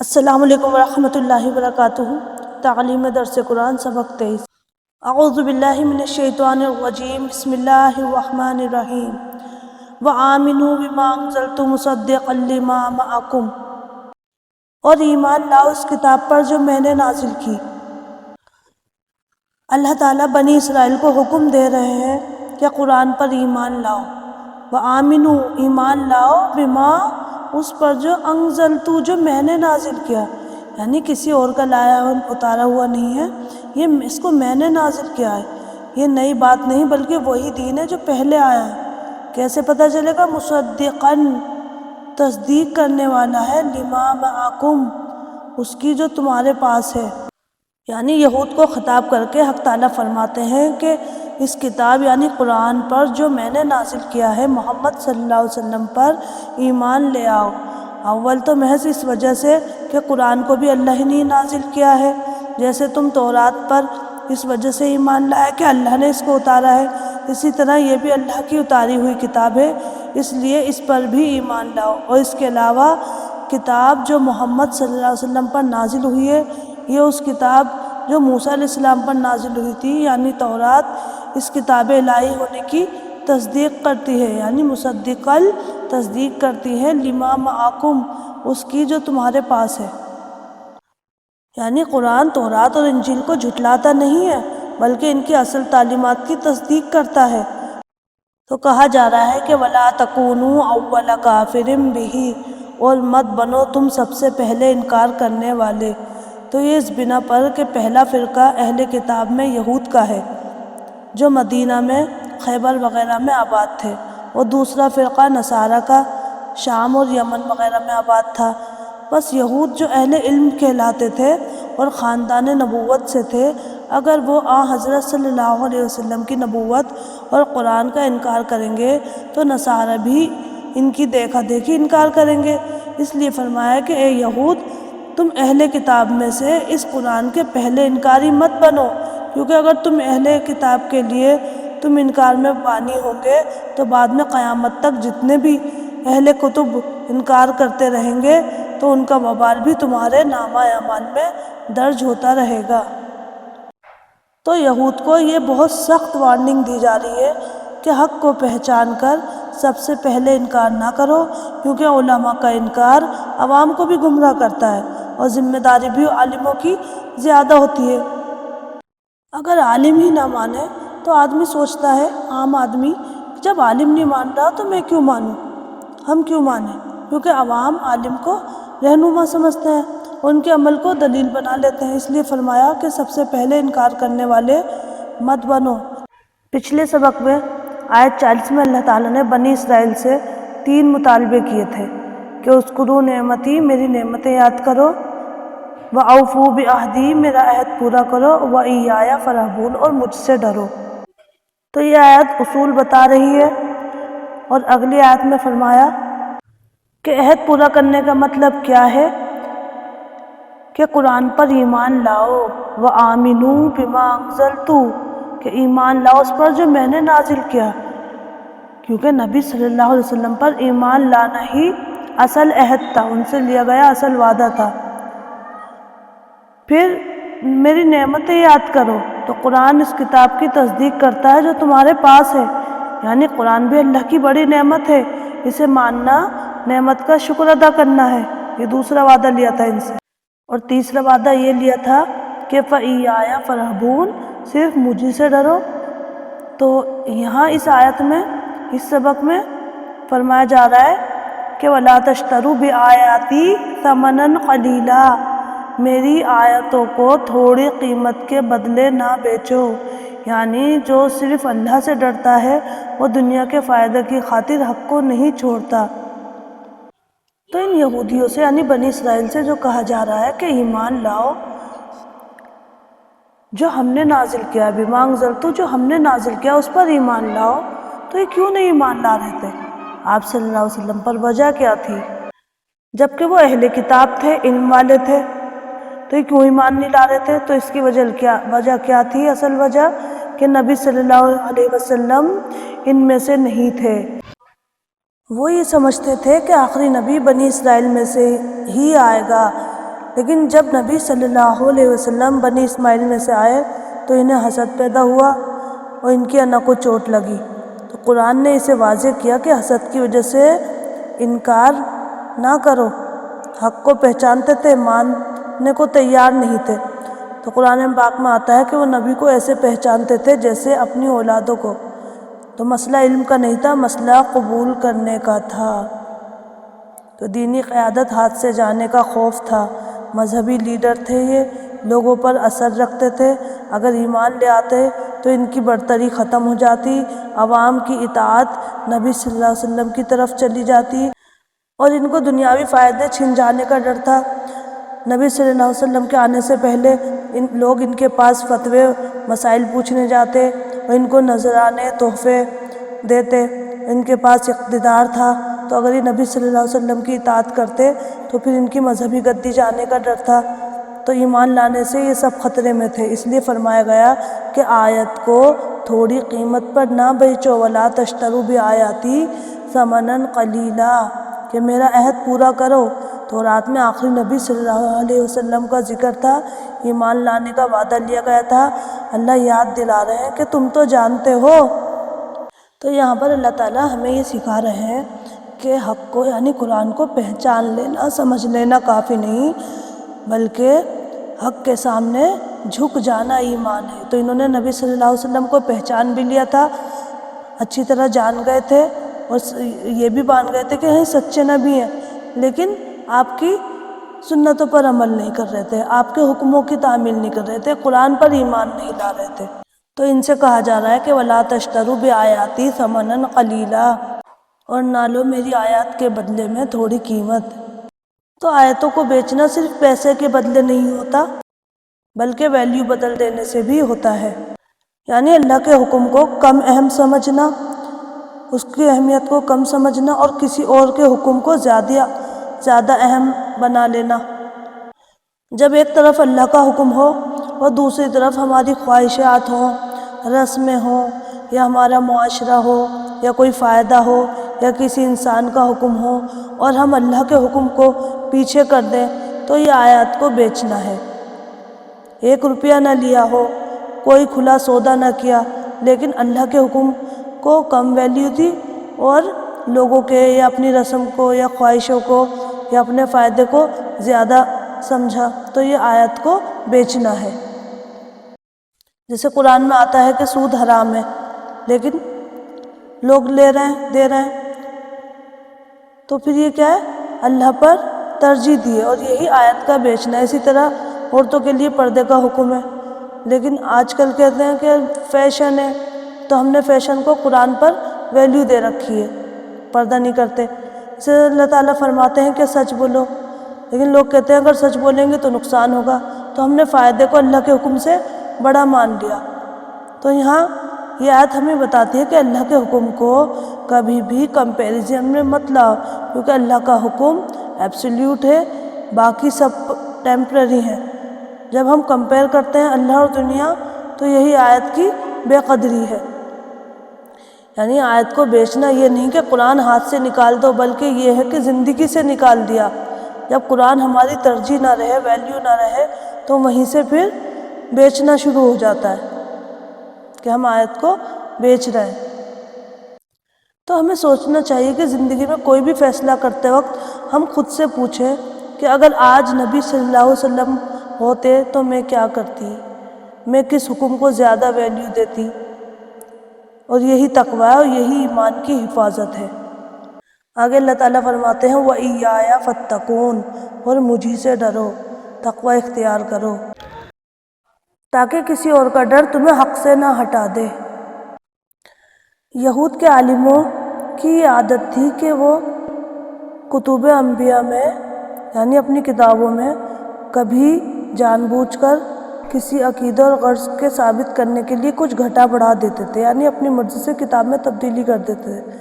السلام علیکم ورحمۃ اللہ وبرکاتہ۔ تعلیم درس قرآن سبق 23۔ اعوذ باللہ من الشیطان الرجیم، بسم اللہ الرحمن الرحیم۔ وآمنوا بما انزلت مصدقا لما معکم، اور ایمان لاؤ اس کتاب پر جو میں نے نازل کی۔ اللہ تعالیٰ بنی اسرائیل کو حکم دے رہے ہیں کہ قرآن پر ایمان لاؤ۔ وآمنوا، ایمان لاؤ، بما، اس پر جو انزلتو، جو میں نے نازل کیا، یعنی کسی اور کا لایا اتارا ہوا نہیں ہے، یہ اس کو میں نے نازل کیا ہے، یہ نئی بات نہیں بلکہ وہی دین ہے جو پہلے آیا ہے۔ کیسے پتہ چلے گا؟ مصدقاً، تصدیق کرنے والا ہے، لما معکم، اس کی جو تمہارے پاس ہے۔ یعنی یہود کو خطاب کر کے حق تعالیٰ فرماتے ہیں کہ اس کتاب یعنی قرآن پر جو میں نے نازل کیا ہے، محمد صلی اللہ علیہ وسلم پر ایمان لے آؤ۔ اول تو محض اس وجہ سے کہ قرآن کو بھی اللہ نے نازل کیا ہے، جیسے تم تورات پر اس وجہ سے ایمان لائے کہ اللہ نے اس کو اتارا ہے، اسی طرح یہ بھی اللہ کی اتاری ہوئی کتاب ہے، اس لیے اس پر بھی ایمان لاؤ۔ اور اس کے علاوہ کتاب جو محمد صلی اللہ علیہ وسلم پر نازل ہوئی ہے، یہ اس کتاب جو موسیٰ علیہ السلام پر نازل ہوئی تھی یعنی تورات، اس کتاب الہی ہونے کی تصدیق کرتی ہے، یعنی مصدقاً، تصدیق کرتی ہے، لما معکم، اس کی جو تمہارے پاس ہے۔ یعنی قرآن تورات اور انجیل کو جھٹلاتا نہیں ہے بلکہ ان کی اصل تعلیمات کی تصدیق کرتا ہے۔ تو کہا جا رہا ہے کہ وَلَا تَكُونُوا أَوَّلَ كَافِرٍ بِهِ، اور مت بنو تم سب سے پہلے انکار کرنے والے۔ تو یہ اس بنا پر کہ پہلا فرقہ اہل کتاب میں یہود کا ہے جو مدینہ میں، خیبر وغیرہ میں آباد تھے، اور دوسرا فرقہ نصارہ کا شام اور یمن وغیرہ میں آباد تھا۔ بس یہود جو اہل علم کہلاتے تھے اور خاندان نبوت سے تھے، اگر وہ حضرت صلی اللہ علیہ وسلم کی نبوت اور قرآن کا انکار کریں گے تو نصارہ بھی ان کی دیکھا دیکھی انکار کریں گے۔ اس لیے فرمایا کہ اے یہود، تم اہل کتاب میں سے اس قرآن کے پہلے انکاری مت بنو، کیونکہ اگر تم اہل کتاب کے لیے تم انکار میں بانی ہوں گے تو بعد میں قیامت تک جتنے بھی اہل کتب انکار کرتے رہیں گے تو ان کا وبال بھی تمہارے نامہ اعمال میں درج ہوتا رہے گا۔ تو یہود کو یہ بہت سخت وارننگ دی جا رہی ہے کہ حق کو پہچان کر سب سے پہلے انکار نہ کرو، کیونکہ علماء کا انکار عوام کو بھی گمراہ کرتا ہے اور ذمہ داری بھی عالموں کی زیادہ ہوتی ہے۔ اگر عالم ہی نہ مانے تو آدمی سوچتا ہے، عام آدمی، جب عالم نہیں مان رہا تو میں کیوں مانوں، ہم کیوں مانیں؟ کیونکہ عوام عالم کو رہنما سمجھتے ہیں، ان کے عمل کو دلیل بنا لیتے ہیں۔ اس لیے فرمایا کہ سب سے پہلے انکار کرنے والے مت بنو۔ پچھلے سبق میں آیت 40 میں اللہ تعالیٰ نے بنی اسرائیل سے 3 مطالبے کیے تھے کہ اذکروا نعمتی، میری نعمتیں یاد کرو، وَأَوْفُوا بِعَہْدِی، میرا عہد پورا کرو، وَإِیَّایَ فَارْہَبُونِ، اور مجھ سے ڈرو۔ تو یہ آیت اصول بتا رہی ہے، اور اگلی آیت میں فرمایا کہ عہد پورا کرنے کا مطلب کیا ہے کہ قرآن پر ایمان لاؤ، وَآمِنُوا بِمَا أَنزَلْتُ، کہ ایمان لاؤ اس پر جو میں نے نازل کیا، کیونکہ نبی صلی اللہ علیہ وسلم پر ایمان لانا ہی اصل عہد تھا، ان سے لیا گیا اصل وعدہ تھا۔ پھر میری نعمتیں یاد کرو، تو قرآن اس کتاب کی تصدیق کرتا ہے جو تمہارے پاس ہے، یعنی قرآن بھی اللہ کی بڑی نعمت ہے، اسے ماننا نعمت کا شکر ادا کرنا ہے۔ یہ دوسرا وعدہ لیا تھا ان سے، اور تیسرا وعدہ یہ لیا تھا کہ فَإِيَّايَ فَارْہَبُونِ، صرف مجھے سے ڈرو۔ تو یہاں اس آیت میں، اس سبق میں فرمایا جا رہا ہے کہ وَلَا تَشْتَرُوا بِآیَاتِی ثَمَنًا قَلِیلًا، میری آیتوں کو تھوڑی قیمت کے بدلے نہ بیچو، یعنی جو صرف اللہ سے ڈرتا ہے وہ دنیا کے فائدے کی خاطر حق کو نہیں چھوڑتا۔ تو ان یہودیوں سے یعنی بنی اسرائیل سے جو کہا جا رہا ہے کہ ایمان لاؤ جو ہم نے نازل کیا، بما انزلت، جو ہم نے نازل کیا اس پر ایمان لاؤ، تو یہ کیوں نہیں ایمان لا رہے تھے آپ صلی اللہ علیہ وسلم پر؟ وجہ کیا تھی؟ جبکہ وہ اہل کتاب تھے، علم والے تھے، تو یہ کیوں ایمان نہیں لا رہے تھے؟ تو اس کی وجہ کیا تھی؟ اصل وجہ کہ نبی صلی اللہ علیہ وسلم ان میں سے نہیں تھے۔ وہ یہ سمجھتے تھے کہ آخری نبی بنی اسرائیل میں سے ہی آئے گا، لیکن جب نبی صلی اللہ علیہ وسلم بنی اسماعیل میں سے آئے تو انہیں حسد پیدا ہوا اور ان کی انا کو چوٹ لگی، تو قرآن نے اسے واضح کیا کہ حسد کی وجہ سے انکار نہ کرو۔ حق کو پہچانتے تھے، ماننے کو تیار نہیں تھے، تو قرآن پاک میں آتا ہے کہ وہ نبی کو ایسے پہچانتے تھے جیسے اپنی اولادوں کو۔ تو مسئلہ علم کا نہیں تھا، مسئلہ قبول کرنے کا تھا۔ تو دینی قیادت ہاتھ سے جانے کا خوف تھا۔ مذہبی لیڈر تھے، یہ لوگوں پر اثر رکھتے تھے، اگر ایمان لے آتے تو ان کی برتری ختم ہو جاتی، عوام کی اطاعت نبی صلی اللہ علیہ وسلم کی طرف چلی جاتی، اور ان کو دنیاوی فائدے چھن جانے کا ڈر تھا۔ نبی صلی اللہ علیہ وسلم کے آنے سے پہلے لوگ ان کے پاس فتوے مسائل پوچھنے جاتے اور ان کو نذرانے تحفے دیتے، ان کے پاس اقتدار تھا، تو اگر یہ نبی صلی اللہ علیہ وسلم کی اطاعت کرتے تو پھر ان کی مذہبی گدی جانے کا ڈر تھا، تو ایمان لانے سے یہ سب خطرے میں تھے۔ اس لیے فرمایا گیا کہ آیت کو تھوڑی قیمت پر نہ بیچو، وَلَا تَشْتَرُوا بِآیَاتِی ثَمَنًا قَلِیلًا، کہ میرا عہد پورا کرو۔ تو رات میں آخری نبی صلی اللہ علیہ وسلم کا ذکر تھا، ایمان لانے کا وعدہ لیا گیا تھا۔ اللہ یاد دلا رہے ہیں کہ تم تو جانتے ہو۔ تو یہاں پر اللہ تعالیٰ ہمیں یہ سکھا رہے ہیں کہ حق کو یعنی قرآن کو پہچان لینا، سمجھ لینا کافی نہیں، بلکہ حق کے سامنے جھک جانا ایمان ہے۔ تو انہوں نے نبی صلی اللہ علیہ وسلم کو پہچان بھی لیا تھا، اچھی طرح جان گئے تھے، اور یہ بھی مان گئے تھے کہ یہ سچے نبی ہیں، لیکن آپ کی سنتوں پر عمل نہیں کر رہے تھے، آپ کے حکموں کی تعمیل نہیں کر رہے تھے، قرآن پر ایمان نہیں لا رہے تھے۔ تو ان سے کہا جا رہا ہے کہ وَلَا تَشْتَرُوا بِآیَاتِی ثَمَنًا قَلِیلًا، اور نہ لو میری آیات کے بدلے میں تھوڑی قیمت۔ تو آیتوں کو بیچنا صرف پیسے کے بدلے نہیں ہوتا، بلکہ ویلیو بدل دینے سے بھی ہوتا ہے، یعنی اللہ کے حکم کو کم اہم سمجھنا، اس کی اہمیت کو کم سمجھنا، اور کسی اور کے حکم کو زیادہ اہم بنا لینا۔ جب ایک طرف اللہ کا حکم ہو اور دوسری طرف ہماری خواہشات ہوں، رسمیں ہوں، یا ہمارا معاشرہ ہو، یا کوئی فائدہ ہو، یا کسی انسان کا حکم ہو، اور ہم اللہ کے حکم کو پیچھے کر دیں، تو یہ آیات کو بیچنا ہے۔ 1 روپیہ نہ لیا ہو، کوئی کھلا سودا نہ کیا، لیکن اللہ کے حکم کو کم ویلیو دی اور لوگوں کے یا اپنی رسم کو یا خواہشوں کو یا اپنے فائدے کو زیادہ سمجھا، تو یہ آیت کو بیچنا ہے۔ جیسے قرآن میں آتا ہے کہ سود حرام ہے، لیکن لوگ لے رہے ہیں، دے رہے ہیں، تو پھر یہ کیا ہے؟ اللہ پر ترجیح دی ہے، اور یہی آیت کا بیچنا ہے۔ اسی طرح عورتوں کے لیے پردے کا حکم ہے، لیکن آج کل کہتے ہیں کہ فیشن ہے، تو ہم نے فیشن کو قرآن پر ویلیو دے رکھی ہے، پردہ نہیں کرتے۔ اسے اللہ تعالیٰ فرماتے ہیں کہ سچ بولو، لیکن لوگ کہتے ہیں اگر سچ بولیں گے تو نقصان ہوگا، تو ہم نے فائدے کو اللہ کے حکم سے بڑا مان لیا۔ تو یہاں یہ آیت ہمیں بتاتی ہے کہ اللہ کے حکم کو کبھی بھی کمپیریزن میں مت لاؤ، کیونکہ اللہ کا حکم ایبسلیوٹ ہے، باقی سب ٹیمپرری ہیں۔ جب ہم کمپیئر کرتے ہیں اللہ اور دنیا، تو یہی آیت کی بے قدری ہے۔ یعنی آیت کو بیچنا یہ نہیں کہ قرآن ہاتھ سے نکال دو، بلکہ یہ ہے کہ زندگی سے نکال دیا۔ جب قرآن ہماری ترجیح نہ رہے، ویلیو نہ رہے، تو وہیں سے پھر بیچنا شروع ہو جاتا ہے کہ ہم آیت کو بیچ رہے ہیں۔ تو ہمیں سوچنا چاہیے کہ زندگی میں کوئی بھی فیصلہ کرتے وقت ہم خود سے پوچھیں کہ اگر آج نبی صلی اللہ علیہ وسلم ہوتے تو میں کیا کرتی، میں کس حکم کو زیادہ ویلیو دیتی، اور یہی تقویٰ ہے اور یہی ایمان کی حفاظت ہے۔ آگے اللہ تعالیٰ فرماتے ہیں وَإِيَّايَ فَاتَّقُونِ، اور مجھی سے ڈرو، تقویٰ اختیار کرو، تاکہ کسی اور کا ڈر تمہیں حق سے نہ ہٹا دے۔ یہود کے عالموں کی یہ عادت تھی کہ وہ کتب انبیاء میں یعنی اپنی کتابوں میں کبھی جان بوجھ کر کسی عقیدہ اور غرض کے ثابت کرنے کے لیے کچھ گھٹا بڑھا دیتے تھے، یعنی اپنی مرضی سے کتاب میں تبدیلی کر دیتے تھے۔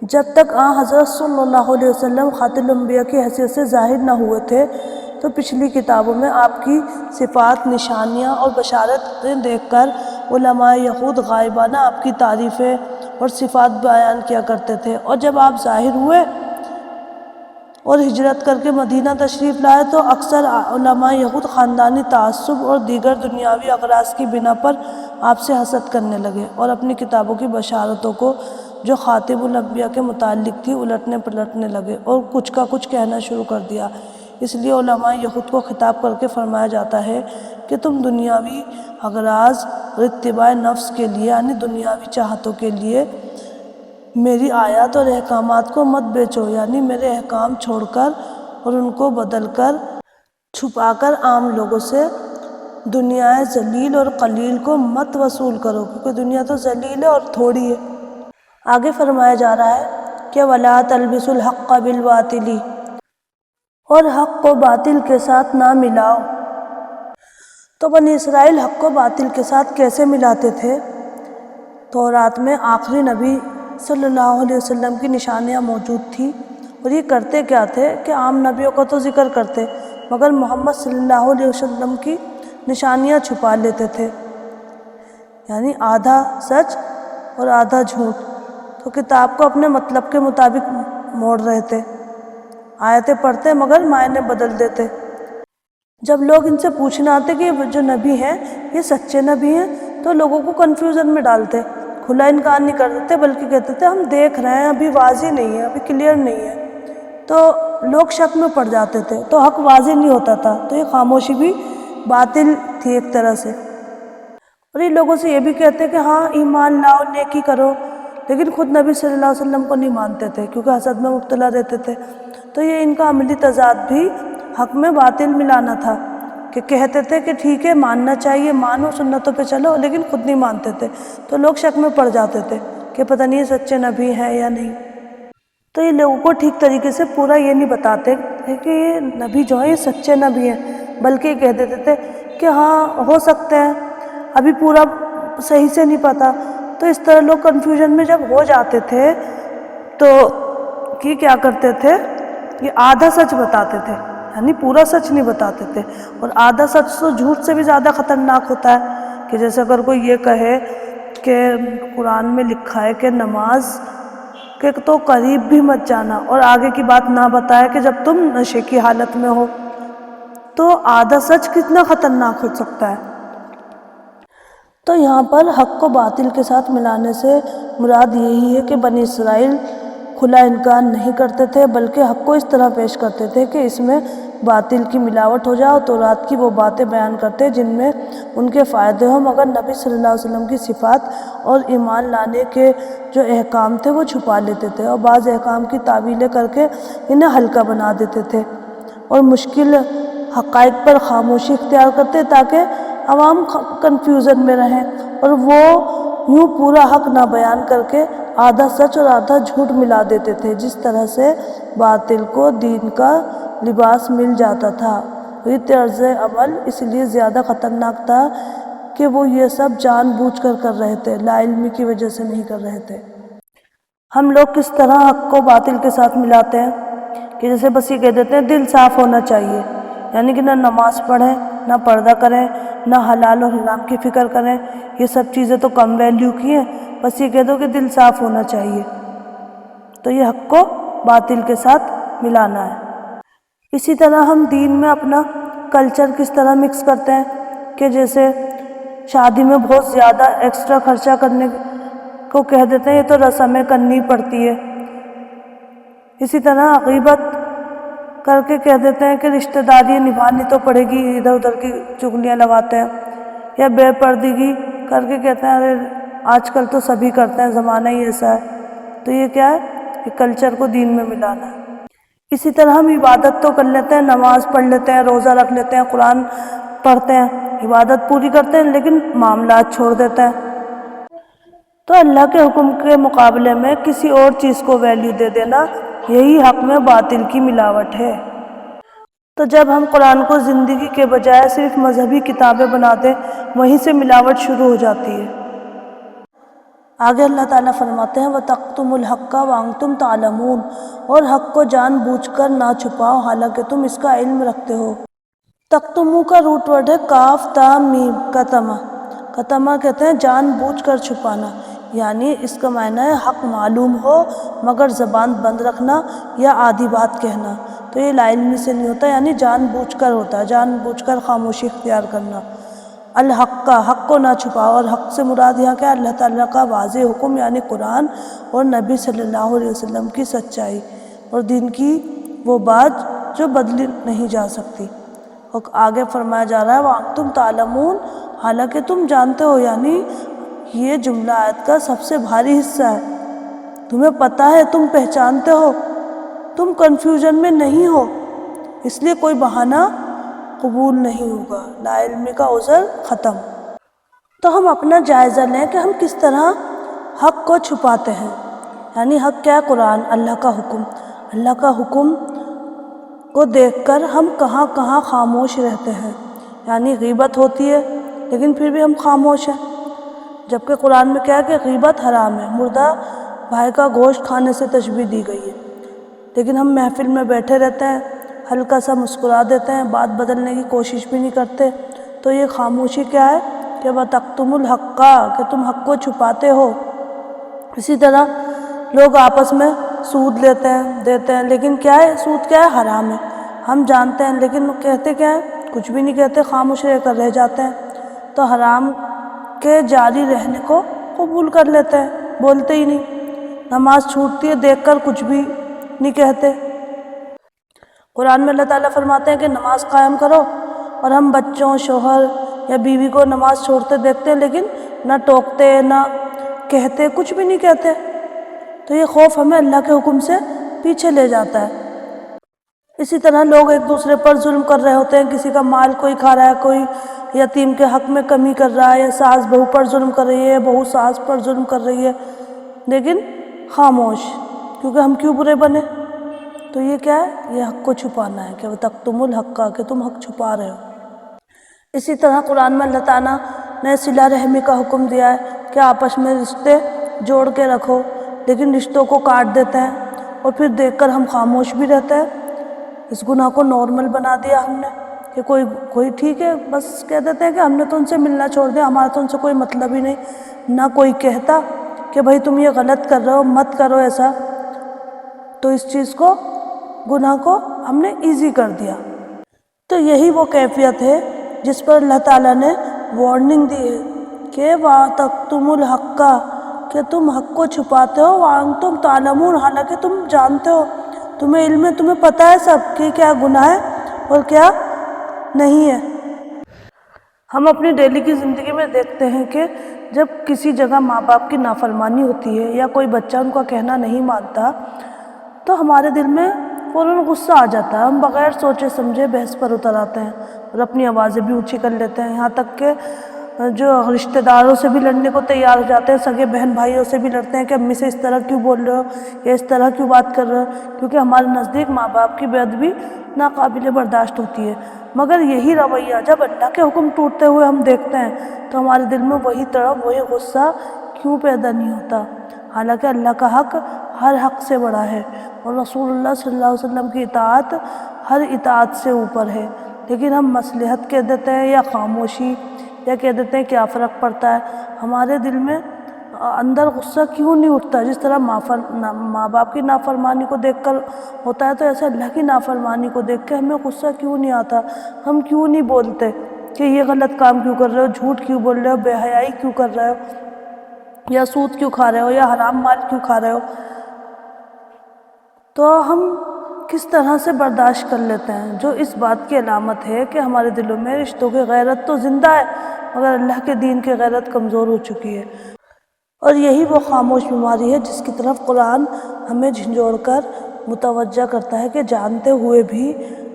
جب تک حضرت صلی اللہ علیہ وسلم خاتم الانبیاء کی حیثیت سے ظاہر نہ ہوئے تھے، تو پچھلی کتابوں میں آپ کی صفات، نشانیاں اور بشارتیں دیکھ کر علماء یہود غائبانہ آپ کی تعریفیں اور صفات بیان کیا کرتے تھے، اور جب آپ ظاہر ہوئے اور ہجرت کر کے مدینہ تشریف لائے تو اکثر علماء یہود خاندانی تعصب اور دیگر دنیاوی اغراض کی بنا پر آپ سے حسد کرنے لگے اور اپنی کتابوں کی بشارتوں کو جو خاتم الانبیاء کے متعلق تھی الٹنے پلٹنے لگے اور کچھ کا کچھ کہنا شروع کر دیا۔ اس لیے علماء یہود کو خطاب کر کے فرمایا جاتا ہے کہ تم دنیاوی اغراض اور اتباع نفس کے لیے یعنی دنیاوی چاہتوں کے لیے میری آیات اور احکامات کو مت بیچو، یعنی میرے احکام چھوڑ کر اور ان کو بدل کر چھپا کر عام لوگوں سے دنیا ذلیل اور قلیل کو مت وصول کرو، کیونکہ دنیا تو ذلیل ہے اور تھوڑی ہے۔ آگے فرمایا جا رہا ہے کہ وَلَا تَلْبِسُوا الْحَقَّ بِالْبَاطِلِ، اور حق کو باطل کے ساتھ نہ ملاؤ۔ تو بنی اسرائیل حق کو باطل کے ساتھ کیسے ملاتے تھے؟ تورات میں آخری نبی صلی اللہ علیہ وسلم کی نشانیاں موجود تھیں، اور یہ کرتے کیا تھے کہ عام نبیوں کا تو ذکر کرتے مگر محمد صلی اللہ علیہ وسلم کی نشانیاں چھپا لیتے تھے، یعنی آدھا سچ اور آدھا جھوٹ۔ تو کتاب کو اپنے مطلب کے مطابق موڑ رہے تھے، آیتیں پڑھتے مگر معنی بدل دیتے۔ جب لوگ ان سے پوچھنا آتے کہ یہ جو نبی ہیں یہ سچے نبی ہیں تو لوگوں کو کنفیوژن میں ڈالتے، کھلا انکار نہیں کر دیتے بلکہ کہتے تھے ہم دیکھ رہے ہیں، ابھی واضح نہیں ہے، ابھی کلیئر نہیں ہے، تو لوگ شک میں پڑ جاتے تھے، تو حق واضح نہیں ہوتا تھا، تو یہ خاموشی بھی باطل تھی ایک طرح سے۔ اور یہ لوگوں سے یہ بھی کہتے کہ ہاں ایمان لاؤ، نیکی کرو، لیکن خود نبی صلی اللہ علیہ وسلم کو نہیں مانتے تھے کیونکہ حسد میں مبتلا رہتے تھے۔ تو یہ ان کا عملی تضاد بھی حق میں باطل ملانا تھا کہ کہتے تھے کہ ٹھیک ہے ماننا چاہیے، مانو سنتوں پہ چلو، لیکن خود نہیں مانتے تھے، تو لوگ شک میں پڑ جاتے تھے کہ پتہ نہیں یہ سچے نبی ہیں یا نہیں۔ تو یہ لوگوں کو ٹھیک طریقے سے پورا یہ نہیں بتاتے کہ یہ نبی جو ہیں یہ سچے نبی ہیں، بلکہ یہ کہہ دیتے تھے کہ ہاں ہو سکتے ہیں، ابھی پورا صحیح سے نہیں پتہ۔ تو اس طرح لوگ کنفیوژن میں جب ہو جاتے تھے تو یہ کیا کرتے تھے، یہ آدھا سچ بتاتے تھے، یعنی پورا سچ نہیں بتاتے تھے۔ اور آدھا سچ تو جھوٹ سے بھی زیادہ خطرناک ہوتا ہے، کہ جیسے اگر کوئی یہ کہے کہ قرآن میں لکھا ہے کہ نماز کے تو قریب بھی مت جانا، اور آگے کی بات نہ بتائے کہ جب تم نشے کی حالت میں ہو، تو آدھا سچ کتنا خطرناک ہو سکتا ہے۔ تو یہاں پر حق کو باطل کے ساتھ ملانے سے مراد یہی ہے کہ بنی اسرائیل کھلا انکار نہیں کرتے تھے بلکہ حق کو اس طرح پیش کرتے تھے کہ اس میں باطل کی ملاوٹ ہو جائے، اور تورات کی وہ باتیں بیان کرتے جن میں ان کے فائدے ہوں، مگر نبی صلی اللہ علیہ وسلم کی صفات اور ایمان لانے کے جو احکام تھے وہ چھپا لیتے تھے، اور بعض احکام کی تعویلیں کر کے انہیں ہلکا بنا دیتے تھے، اور مشکل حقائق پر خاموشی اختیار کرتے تاکہ عوام کنفیوژن میں رہیں، اور وہ یوں پورا حق نہ بیان کر کے آدھا سچ اور آدھا جھوٹ ملا دیتے تھے، جس طرح سے باطل کو دین کا لباس مل جاتا تھا۔ یہ طرز عمل اس لیے زیادہ خطرناک تھا کہ وہ یہ سب جان بوجھ کر رہے تھے، لا علمی کی وجہ سے نہیں کر رہے تھے۔ ہم لوگ کس طرح حق کو باطل کے ساتھ ملاتے ہیں کہ جیسے بس یہ کہہ دیتے ہیں دل صاف ہونا چاہیے، یعنی کہ نہ نماز پڑھیں، نہ پردہ کریں، نہ حلال اور حرام کی فکر کریں، یہ سب چیزیں تو کم ویلیو کی ہیں، بس یہ کہہ دو کہ دل صاف ہونا چاہیے، تو یہ حق کو باطل کے ساتھ ملانا ہے۔ اسی طرح ہم دین میں اپنا کلچر کس طرح مکس کرتے ہیں کہ جیسے شادی میں بہت زیادہ ایکسٹرا خرچہ کرنے کو کہہ دیتے ہیں، یہ تو رسمیں کرنی پڑتی ہے۔ اسی طرح غیبت کر کے کہہ دیتے ہیں کہ رشتہ داری نبھانی تو پڑے گی، ادھر ادھر کی چغلیاں لگاتے ہیں، یا بے پردگی کر کے کہتے ہیں ارے آج کل تو سبھی کرتے ہیں، زمانہ ہی ایسا ہے، تو یہ کیا ہے کہ کلچر کو دین میں ملانا ہے۔ اسی طرح ہم عبادت تو کر لیتے ہیں، نماز پڑھ لیتے ہیں، روزہ رکھ لیتے ہیں، قرآن پڑھتے ہیں، عبادت پوری کرتے ہیں، لیکن معاملات چھوڑ دیتے ہیں۔ تو اللہ کے حکم کے مقابلے میں کسی اور چیز کو ویلیو دے دینا، یہی حق میں باطل کی ملاوٹ ہے۔ تو جب ہم قرآن کو زندگی کے بجائے صرف مذہبی کتابیں بنا دیں، وہیں سے ملاوٹ شروع ہو جاتی ہے۔ آگے اللہ تعالیٰ فرماتے ہیں وَتَقْتُمُ الْحَقَّ وَأَنْتُمْ تَعْلَمُونَ، اور حق کو جان بوجھ کر نہ چھپاؤ حالانکہ تم اس کا علم رکھتے ہو۔ تقتمو کا روٹ ورڈ ہے کاف تا میم، کتما۔ کتما کہتے ہیں جان بوجھ کر چھپانا، یعنی اس کا معنی ہے حق معلوم ہو مگر زبان بند رکھنا یا آدھی بات کہنا، تو یہ لا علمی سے نہیں ہوتا، یعنی جان بوجھ کر ہوتا ہے، جان بوجھ کر خاموشی اختیار کرنا۔ الحق کا، حق کو نہ چھپاؤ، اور حق سے مراد یہاں کیا ہے؟ اللہ تعالیٰ کا واضح حکم یعنی قرآن اور نبی صلی اللہ علیہ وسلم کی سچائی اور دین کی وہ بات جو بدلی نہیں جا سکتی۔ اور آگے فرمایا جا رہا ہے وَأَنْتُمْ تَعْلَمُونَ، حالانکہ تم جانتے ہو، یعنی یہ جملہ آیت کا سب سے بھاری حصہ ہے، تمہیں پتہ ہے، تم پہچانتے ہو، تم کنفیوژن میں نہیں ہو، اس لیے کوئی بہانہ قبول نہیں ہوگا، لا علمی کا عذر ختم۔ تو ہم اپنا جائزہ لیں کہ ہم کس طرح حق کو چھپاتے ہیں، یعنی حق کیا ہے؟ قرآن، اللہ کا حکم۔ اللہ کا حکم کو دیکھ کر ہم کہاں کہاں خاموش رہتے ہیں، یعنی غیبت ہوتی ہے لیکن پھر بھی ہم خاموش ہیں، جبکہ قرآن میں کیا ہے کہ غیبت حرام ہے، مردہ بھائی کا گوشت کھانے سے تشبیہ دی گئی ہے، لیکن ہم محفل میں بیٹھے رہتے ہیں، ہلکا سا مسکرا دیتے ہیں، بات بدلنے کی کوشش بھی نہیں کرتے، تو یہ خاموشی کیا ہے کہ وَتَكْتُمُ الْحَقَّ، کہ تم حق کو چھپاتے ہو۔ اسی طرح لوگ آپس میں سود لیتے ہیں، دیتے ہیں، لیکن کیا ہے؟ سود کیا ہے؟ حرام ہے، ہم جانتے ہیں، لیکن کہتے کیا ہیں؟ کچھ بھی نہیں کہتے، خاموش رہ کر رہ جاتے ہیں، تو حرام کے جاری رہنے کو قبول کر لیتے ہیں، بولتے ہی نہیں۔ نماز چھوٹتی ہے دیکھ کر کچھ بھی نہیں کہتے۔ قرآن میں اللہ تعالیٰ فرماتے ہیں کہ نماز قائم کرو، اور ہم بچوں، شوہر یا بیوی کو نماز چھوڑتے دیکھتے ہیں، لیکن نہ ٹوکتے، نہ کہتے، کچھ بھی نہیں کہتے، تو یہ خوف ہمیں اللہ کے حکم سے پیچھے لے جاتا ہے۔ اسی طرح لوگ ایک دوسرے پر ظلم کر رہے ہوتے ہیں، کسی کا مال کوئی کھا رہا ہے، کوئی یتیم کے حق میں کمی کر رہا ہے، یا ساس بہو پر ظلم کر رہی ہے، بہو ساس پر ظلم کر رہی ہے، لیکن خاموش، کیونکہ ہم کیوں برے بنے؟ تو یہ کیا ہے؟ یہ حق کو چھپانا ہے کہ وَتَكْتُمُ الْحَقَّ، کہ تم حق چھپا رہے ہو۔ اسی طرح قرآن میں اللہ تعالیٰ نے صلہ رحمی کا حکم دیا ہے کہ آپس میں رشتے جوڑ کے رکھو، لیکن رشتوں کو کاٹ دیتے ہیں، اور پھر دیکھ کر ہم خاموش بھی رہتے ہیں۔ اس گناہ کو نارمل بنا دیا ہم نے کہ کوئی ٹھیک ہے، بس کہہ دیتے ہیں کہ ہم نے تو ان سے ملنا چھوڑ دیا، ہمارا تو ان سے کوئی مطلب ہی نہیں، نہ کوئی کہتا کہ بھائی تم یہ غلط کر رہے ہو، مت کرو ایسا۔ تو اس چیز کو، گناہ کو ہم نے ایزی کر دیا۔ تو یہی وہ کیفیت ہے جس پر اللہ تعالیٰ نے وارننگ دی ہے کہ وَتَكْتُمُ الْحَقَّ، کہ تم حق کو چھپاتے ہو، وَأَنْتُمْ تَعْلَمُونَ، حالانکہ تم جانتے ہو، تمہیں علم ہے، تمہیں پتہ ہے سب کہ کیا گناہ ہے اور کیا نہیں ہے۔ ہم اپنی ڈیلی کی زندگی میں دیکھتے ہیں کہ جب کسی جگہ ماں باپ کی نافرمانی ہوتی ہے یا کوئی بچہ ان کا کہنا نہیں مانتا، تو ہمارے دل میں فوراً غصہ آ جاتا ہے، ہم بغیر سوچے سمجھے بحث پر اتر آتے ہیں اور اپنی آوازیں بھی اونچی کر لیتے ہیں، یہاں تک کہ جو رشتہ داروں سے بھی لڑنے کو تیار ہو جاتے ہیں، سگے بہن بھائیوں سے بھی لڑتے ہیں کہ امی سے اس طرح کیوں بول رہے ہو یا اس طرح کیوں بات کر رہے ہو، کیونکہ ہمارے نزدیک ماں باپ کی بے ادبی ناقابل برداشت ہوتی ہے۔ مگر یہی رویہ جب اللہ کے حکم ٹوٹتے ہوئے ہم دیکھتے ہیں تو ہمارے دل میں وہی تڑپ، وہی غصہ کیوں پیدا نہیں ہوتا؟ حالانکہ اللہ کا حق ہر حق سے بڑا ہے، اور رسول اللہ صلی اللہ علیہ وسلم کی اطاعت ہر اطاعت سے اوپر ہے، لیکن ہم مصلحت کہہ دیتے ہیں یا خاموشی، یا کہہ دیتے ہیں کیا فرق پڑتا ہے۔ ہمارے دل میں اندر غصہ کیوں نہیں اٹھتا؟ جس طرح ماں باپ کی نافرمانی کو دیکھ کر ہوتا ہے، تو ایسے اللہ کی نافرمانی کو دیکھ کے ہمیں غصہ کیوں نہیں آتا؟ ہم کیوں نہیں بولتے کہ یہ غلط کام کیوں کر رہے ہو، جھوٹ کیوں بول رہے ہو، بے حیائی کیوں کر رہے ہو، یا سود کیوں کھا رہے ہو، یا حرام مال کیوں کھا رہے ہو؟ تو ہم کس طرح سے برداشت کر لیتے ہیں، جو اس بات کی علامت ہے کہ ہمارے دلوں میں رشتوں کی غیرت تو زندہ ہے مگر اللہ کے دین کی غیرت کمزور ہو چکی ہے۔ اور یہی وہ خاموش بیماری ہے جس کی طرف قرآن ہمیں جھنجھوڑ کر متوجہ کرتا ہے کہ جانتے ہوئے بھی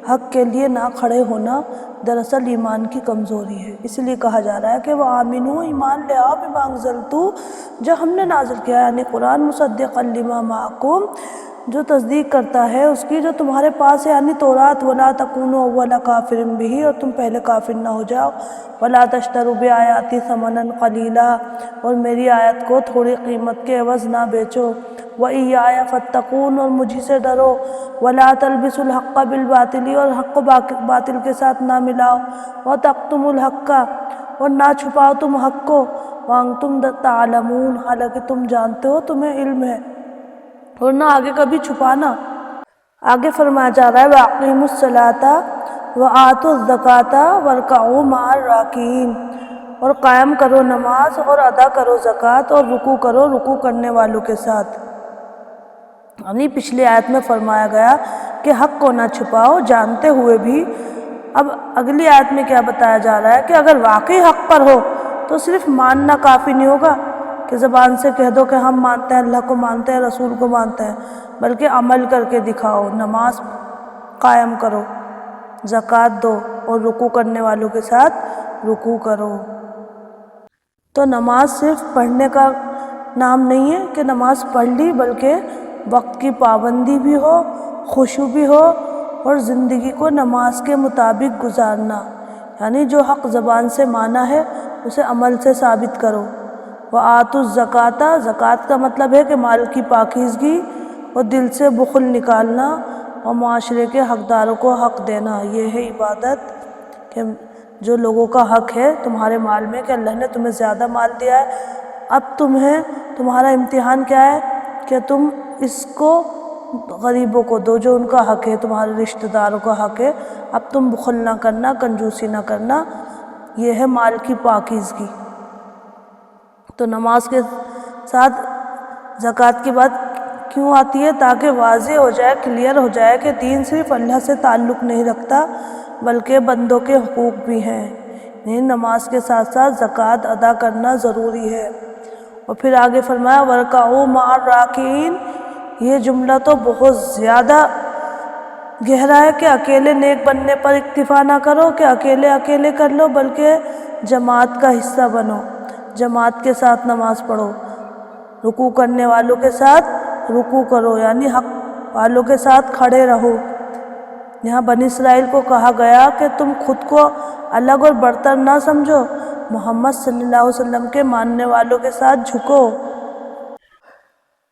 حق کے لیے نہ کھڑے ہونا دراصل ایمان کی کمزوری ہے۔ اس لیے کہا جا رہا ہے کہ وہ آمنو، ایمان لے آؤ، بما انزلتو، جو ہم نے نازل کیا، یعنی قرآن، مصدقا لما معکم، جو تصدیق کرتا ہے اس کی جو تمہارے پاس ہے، یعنی تورات، ولا تکونوا اول کافر بہ، اور تم پہلے کافر نہ ہو جاؤ، ولا تشتروا بآیاتی ثمنا قلیلا، اور میری آیت کو تھوڑی قیمت کے عوض نہ بیچو، وإیایا فاتقون، اور مجھی سے ڈرو، ولا تلبسوا الحق بالباطل، اور حق کو باطل کے ساتھ نہ ملاؤ، وتکتموا الحق، اور نہ چھپاؤ تم حق کو، وانتم تعلمون، حالانکہ تم جانتے ہو، تمہیں علم ہے، اور نہ آگے کبھی چھپانا۔ آگے فرمایا جا رہا ہے وَأَقِیمُوا الصَّلَاةَ وَآتُوا الزَّکَاةَ وَارْکَعُوا مَعَ الرَّاکِعِینَ، اور قائم کرو نماز اور ادا کرو زکوٰۃ اور رکوع کرو رکوع کرنے والوں کے ساتھ۔ یعنی پچھلی آیت میں فرمایا گیا کہ حق کو نہ چھپاؤ جانتے ہوئے بھی۔ اب اگلی آیت میں کیا بتایا جا رہا ہے کہ اگر واقعی حق پر ہو تو صرف ماننا کافی نہیں ہوگا کہ زبان سے کہہ دو کہ ہم مانتے ہیں، اللہ کو مانتے ہیں، رسول کو مانتے ہیں، بلکہ عمل کر کے دکھاؤ، نماز قائم کرو، زکوٰۃ دو اور رکوع کرنے والوں کے ساتھ رکوع کرو۔ تو نماز صرف پڑھنے کا نام نہیں ہے کہ نماز پڑھ لی، بلکہ وقت کی پابندی بھی ہو، خشوع بھی ہو، اور زندگی کو نماز کے مطابق گزارنا، یعنی جو حق زبان سے مانا ہے اسے عمل سے ثابت کرو۔ وَآتُوا الزَّکَاةَ، زکوٰۃ کا مطلب ہے کہ مال کی پاکیزگی اور دل سے بخل نکالنا اور معاشرے کے حقداروں کو حق دینا، یہ ہے عبادت، کہ جو لوگوں کا حق ہے تمہارے مال میں، کہ اللہ نے تمہیں زیادہ مال دیا ہے، اب تمہارا امتحان کیا ہے کہ تم اس کو غریبوں کو دو جو ان کا حق ہے، تمہارے رشتہ داروں کا حق ہے، اب تم بخل نہ کرنا، کنجوسی نہ کرنا، یہ ہے مال کی پاکیزگی۔ تو نماز کے ساتھ زکوٰۃ کی بات کیوں آتی ہے؟ تاکہ واضح ہو جائے، کلیئر ہو جائے کہ دین صرف اللہ سے تعلق نہیں رکھتا بلکہ بندوں کے حقوق بھی ہیں، یعنی نماز کے ساتھ ساتھ زکوٰۃ ادا کرنا ضروری ہے۔ اور پھر آگے فرمایا وَارْکَعُوا مَعَ الرَّاکِعِینَ، یہ جملہ تو بہت زیادہ گہرا ہے کہ اکیلے نیک بننے پر اکتفا نہ کرو کہ اکیلے کر لو، بلکہ جماعت کا حصہ بنو، جماعت کے ساتھ نماز پڑھو، رکوع کرنے والوں کے ساتھ رکوع کرو، یعنی حق والوں کے ساتھ کھڑے رہو۔ یہاں بنی اسرائیل کو کہا گیا کہ تم خود کو الگ اور برتر نہ سمجھو، محمد صلی اللہ علیہ وسلم کے ماننے والوں کے ساتھ جھکو۔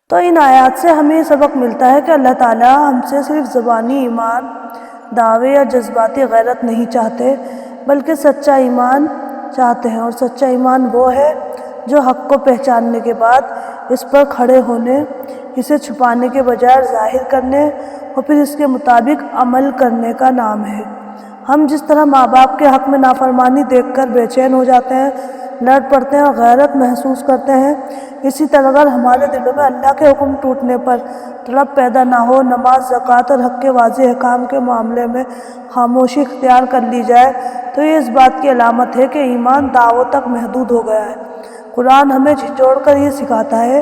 تو ان آیات سے ہمیں یہ سبق ملتا ہے کہ اللہ تعالیٰ ہم سے صرف زبانی ایمان، دعوے یا جذباتی غیرت نہیں چاہتے، بلکہ سچا ایمان چاہتے ہیں، اور سچا ایمان وہ ہے جو حق کو پہچاننے کے بعد اس پر کھڑے ہونے، اسے چھپانے کے بجائے ظاہر کرنے اور پھر اس کے مطابق عمل کرنے کا نام ہے۔ ہم جس طرح ماں باپ کے حق میں نافرمانی دیکھ کر بے چین ہو جاتے ہیں، لڑ پڑتے ہیں اور غیرت محسوس کرتے ہیں، اسی طرح اگر ہمارے دلوں میں اللہ کے حکم ٹوٹنے پر تڑپ پیدا نہ ہو، نماز، زکوٰۃ اور حق کے واضح احکام کے معاملے میں خاموشی اختیار کر لی جائے تو یہ اس بات کی علامت ہے کہ ایمان دعووں تک محدود ہو گیا ہے۔ قرآن ہمیں جھنجھوڑ کر یہ سکھاتا ہے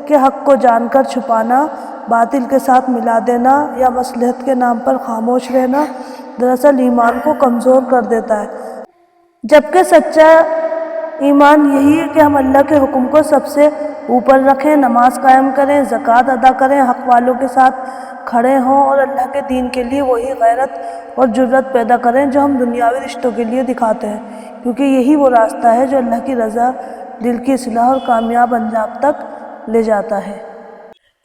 کہ حق کو جان کر چھپانا، باطل کے ساتھ ملا دینا یا مصلحت کے نام پر خاموش رہنا دراصل ایمان کو کمزور کر دیتا ہے، جبکہ سچا ایمان یہی ہے کہ ہم اللہ کے حکم کو سب سے اوپر رکھیں، نماز قائم کریں، زکوٰۃ ادا کریں، حق والوں کے ساتھ کھڑے ہوں اور اللہ کے دین کے لیے وہی غیرت اور جرت پیدا کریں جو ہم دنیاوی رشتوں کے لیے دکھاتے ہیں، کیونکہ یہی وہ راستہ ہے جو اللہ کی رضا، دل کی اصلاح اور کامیاب انجام تک لے جاتا ہے۔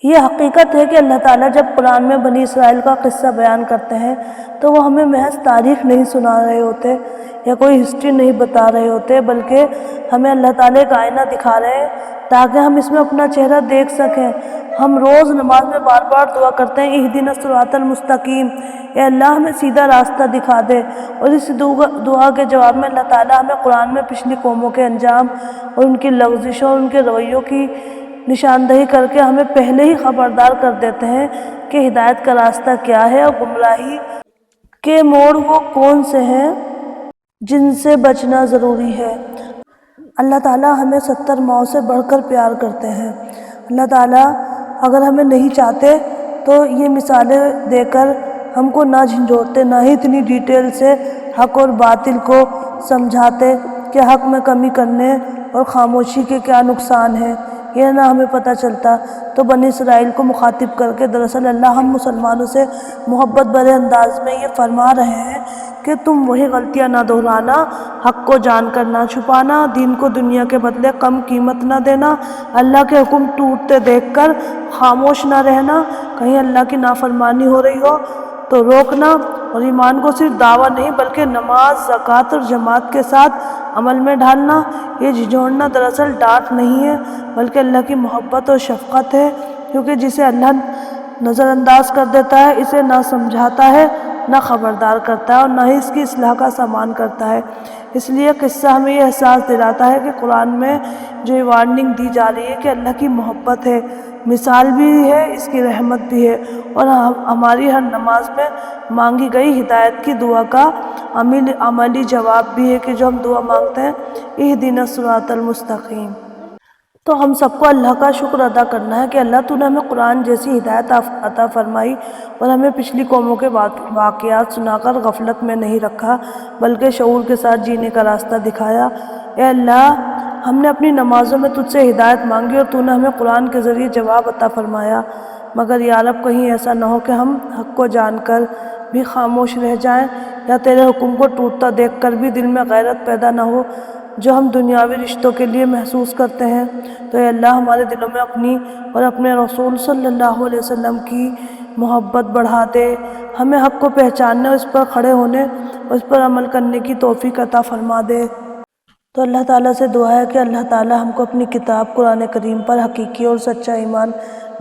یہ حقیقت ہے کہ اللہ تعالیٰ جب قرآن میں بنی اسرائیل کا قصہ بیان کرتے ہیں تو وہ ہمیں محض تاریخ نہیں سنا رہے ہوتے یا کوئی ہسٹری نہیں بتا رہے ہوتے، بلکہ ہمیں اللہ تعالیٰ ایک آئینہ دکھا رہے ہیں تاکہ ہم اس میں اپنا چہرہ دیکھ سکیں۔ ہم روز نماز میں بار بار دعا کرتے ہیں اہدنا الصراط المستقیم، اے اللہ ہمیں سیدھا راستہ دکھا دے، اور اس دعا کے جواب میں اللہ تعالیٰ ہمیں قرآن میں پچھلی قوموں کے انجام اور ان کی لغزشوں اور ان کے رویوں کی نشاندہی کر کے ہمیں پہلے ہی خبردار کر دیتے ہیں کہ ہدایت کا راستہ کیا ہے اور گمراہی کے موڑ وہ کون سے ہیں جن سے بچنا ضروری ہے۔ اللہ تعالیٰ ہمیں 70 ماؤں سے بڑھ کر پیار کرتے ہیں۔ اللہ تعالیٰ اگر ہمیں نہیں چاہتے تو یہ مثالیں دے کر ہم کو نہ جھنجھوڑتے، نہ ہی اتنی ڈیٹیل سے حق اور باطل کو سمجھاتے کہ حق میں کمی کرنے اور خاموشی کے کیا نقصان ہیں، یہ نہ ہمیں پتہ چلتا۔ تو بنی اسرائیل کو مخاطب کر کے دراصل اللہ ہم مسلمانوں سے محبت بھرے انداز میں یہ فرما رہے ہیں کہ تم وہی غلطیاں نہ دہرانا، حق کو جان کر نہ چھپانا، دین کو دنیا کے بدلے کم قیمت نہ دینا، اللہ کے حکم ٹوٹتے دیکھ کر خاموش نہ رہنا، کہیں اللہ کی نافرمانی ہو رہی ہو تو روکنا اور ایمان کو صرف دعویٰ نہیں بلکہ نماز، زکوٰۃ اور جماعت کے ساتھ عمل میں ڈھالنا، یہ جھنجھوڑنا دراصل ڈانٹ نہیں ہے بلکہ اللہ کی محبت اور شفقت ہے، کیونکہ جسے اللہ نظر انداز کر دیتا ہے اسے نہ سمجھاتا ہے، نہ خبردار کرتا ہے اور نہ ہی اس کی اصلاح کا سامان کرتا ہے۔ اس لیے قصہ ہمیں یہ احساس دلاتا ہے کہ قرآن میں جو یہ وارننگ دی جا رہی ہے کہ اللہ کی محبت ہے، مثال بھی ہے، اس کی رحمت بھی ہے، اور ہماری ہر نماز میں مانگی گئی ہدایت کی دعا کا عملی جواب بھی ہے کہ جو ہم دعا مانگتے ہیں اہدنا الصراط المستقیم۔ تو ہم سب کو اللہ کا شکر ادا کرنا ہے کہ اللہ تو نے ہمیں قرآن جیسی ہدایت عطا فرمائی اور ہمیں پچھلی قوموں کے واقعات سنا کر غفلت میں نہیں رکھا بلکہ شعور کے ساتھ جینے کا راستہ دکھایا۔ اے اللہ، ہم نے اپنی نمازوں میں تجھ سے ہدایت مانگی اور تو نے ہمیں قرآن کے ذریعے جواب عطا فرمایا، مگر یا رب کہیں ایسا نہ ہو کہ ہم حق کو جان کر بھی خاموش رہ جائیں یا تیرے حکم کو ٹوٹتا دیکھ کر بھی دل میں غیرت پیدا نہ ہو جو ہم دنیاوی رشتوں کے لیے محسوس کرتے ہیں۔ تو اے اللہ، ہمارے دلوں میں اپنی اور اپنے رسول صلی اللہ علیہ وسلم کی محبت بڑھا دے، ہمیں حق کو پہچاننے اور اس پر کھڑے ہونے اور اس پر عمل کرنے کی توفیق عطا فرما دے۔ تو اللہ تعالیٰ سے دعا ہے کہ اللہ تعالیٰ ہم کو اپنی کتاب قرآن کریم پر حقیقی اور سچا ایمان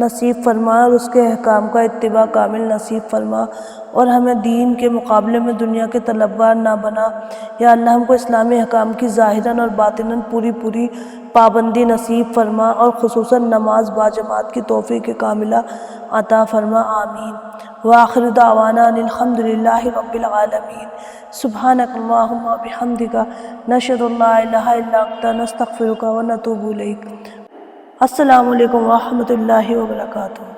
نصیب فرما اور اس کے احکام کا اتباع کامل نصیب فرما، اور ہمیں دین کے مقابلے میں دنیا کے طلبگار نہ بنا۔ یا اللہ، ہم کو اسلامی احکام کی ظاہراً اور باطناً پوری پابندی نصیب فرما اور خصوصاً نماز باجماعت کی توفیق کاملہ عطا فرما، آمین۔ وآخر دعوانا ان الحمد للہ رب العالمین۔ سبحانک اللہم وبحمدک، نشہد ان لا الہ الا انت، نستغفرک ونتوب الیک۔ السلام علیکم ورحمۃ اللہ وبرکاتہ۔